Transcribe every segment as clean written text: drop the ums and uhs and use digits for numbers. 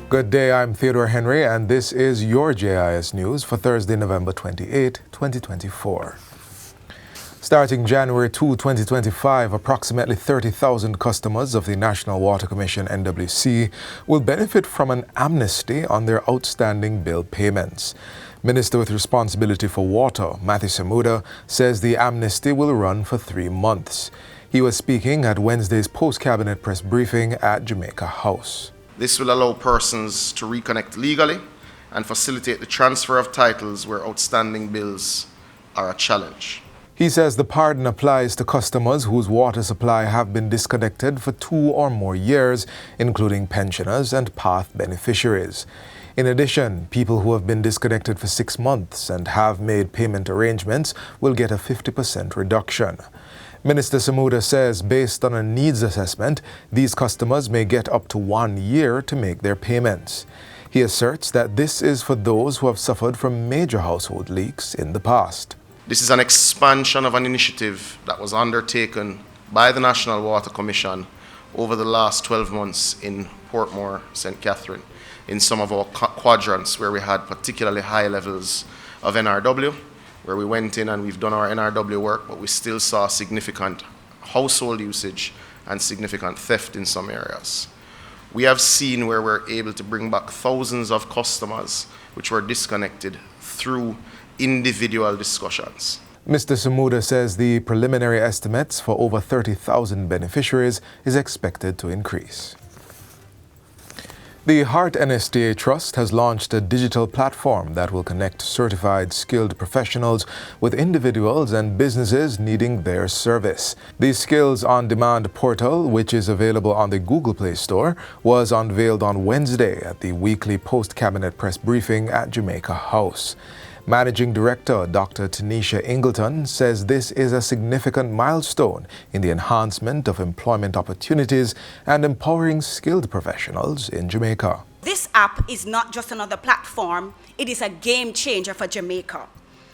Good day, I'm Theodore Henry, and this is your JIS News for Thursday, November 28, 2024. Starting January 2, 2025, approximately 30,000 customers of the National Water Commission (NWC) will benefit from an amnesty on their outstanding bill payments. Minister with responsibility for water, Matthew Samuda, says the amnesty will run for 3 months. He was speaking at Wednesday's post-cabinet press briefing at Jamaica House. This will allow persons to reconnect legally and facilitate the transfer of titles where outstanding bills are a challenge. He says the pardon applies to customers whose water supply have been disconnected for 2 or more years, including pensioners and path beneficiaries. In addition, people who have been disconnected for 6 months and have made payment arrangements will get a 50% reduction. Minister Samuda says based on a needs assessment, these customers may get up to 1 year to make their payments. He asserts that this is for those who have suffered from major household leaks in the past. This is an expansion of an initiative that was undertaken by the National Water Commission over the last 12 months in Portmore, St. Catherine, in some of our quadrants where we had particularly high levels of NRW, where we went in and we've done our NRW work, but we still saw significant household usage and significant theft in some areas. We have seen where we're able to bring back thousands of customers which were disconnected through individual discussions. Mr. Samuda says the preliminary estimates for over 30,000 beneficiaries is expected to increase. The Heart NSTA Trust has launched a digital platform that will connect certified skilled professionals with individuals and businesses needing their service. The Skills on Demand portal, which is available on the Google Play Store, was unveiled on Wednesday at the weekly post-cabinet press briefing at Jamaica House. Managing Director Dr. Tanisha Ingleton says this is a significant milestone in the enhancement of employment opportunities and empowering skilled professionals in Jamaica. This app is not just another platform, it is a game changer for Jamaica.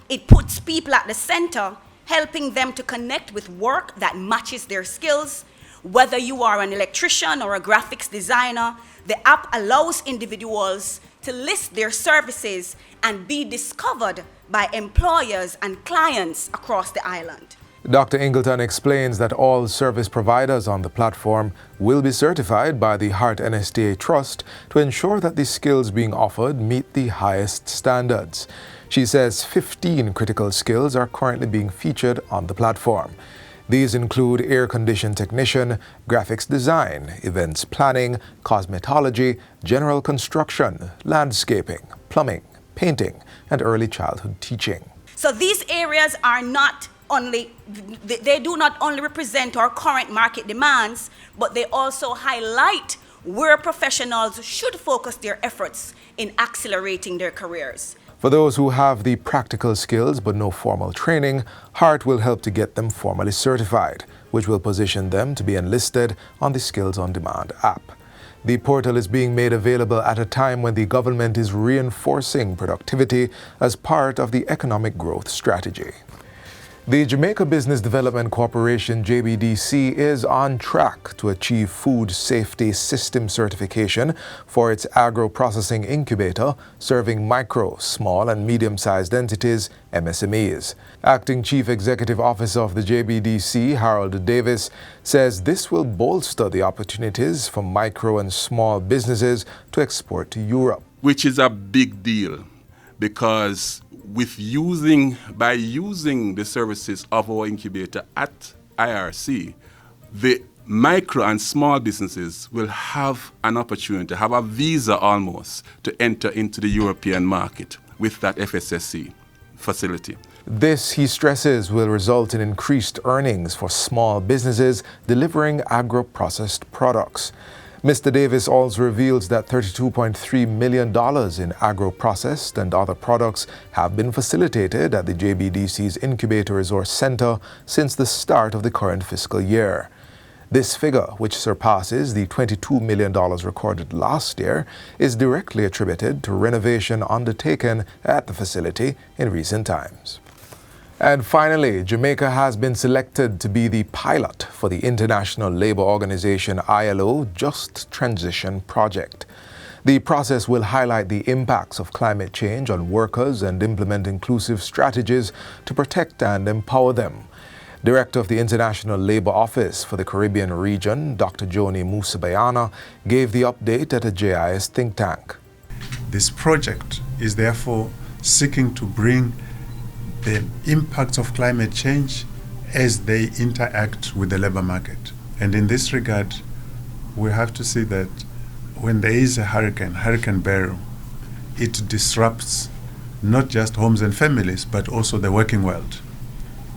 It puts people at the center, helping them to connect with work that matches their skills. Whether you are an electrician or a graphics designer, the app allows individuals to list their services and be discovered by employers and clients across the island. Dr. Ingleton explains that all service providers on the platform will be certified by the Heart NSTA Trust to ensure that the skills being offered meet the highest standards. She says 15 critical skills are currently being featured on the platform. These include air condition technician, graphics design, events planning, cosmetology, general construction, landscaping, plumbing, painting, and early childhood teaching. So these areas are not only, they do not only represent our current market demands, but they also highlight where professionals should focus their efforts in accelerating their careers. For those who have the practical skills but no formal training, Heart will help to get them formally certified, which will position them to be enlisted on the Skills on Demand app. The portal is being made available at a time when the government is reinforcing productivity as part of the economic growth strategy. The Jamaica Business Development Corporation (JBDC) is on track to achieve Food Safety System certification for its agro-processing incubator serving micro, small and medium-sized entities, MSMEs. Acting Chief Executive Officer of the JBDC, Harold Davis, says this will bolster the opportunities for micro and small businesses to export to Europe. Which is a big deal because by using the services of our incubator at IRC, the micro and small businesses will have an opportunity, have a visa almost, to enter into the European market with that FSSC facility. This, he stresses, will result in increased earnings for small businesses delivering agro-processed products. Mr. Davis also reveals that $32.3 million in agro-processed and other products have been facilitated at the JBDC's Incubator Resource Center since the start of the current fiscal year. This figure, which surpasses the $22 million recorded last year, is directly attributed to renovation undertaken at the facility in recent times. And finally, Jamaica has been selected to be the pilot for the International Labour Organization (ILO) Just Transition Project. The process will highlight the impacts of climate change on workers and implement inclusive strategies to protect and empower them. Director of the International Labour Office for the Caribbean region, Dr. Joni Musabayana, gave the update at a JIS think tank. This project is therefore seeking to bring the impacts of climate change as they interact with the labour market. And in this regard, we have to see that when there is a Hurricane Beryl, it disrupts not just homes and families, but also the working world.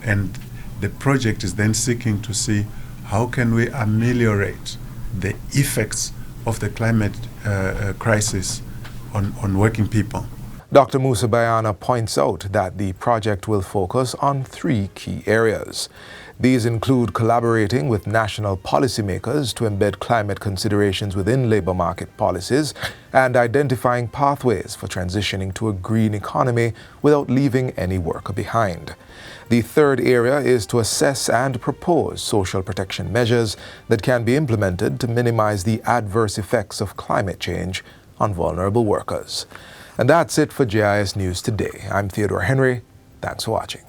And the project is then seeking to see how can we ameliorate the effects of the climate crisis on working people. Dr. Musabayana points out that the project will focus on 3 key areas. These include collaborating with national policymakers to embed climate considerations within labour market policies and identifying pathways for transitioning to a green economy without leaving any worker behind. The third area is to assess and propose social protection measures that can be implemented to minimize the adverse effects of climate change on vulnerable workers. And that's it for JIS News Today. I'm Theodore Henry. Thanks for watching.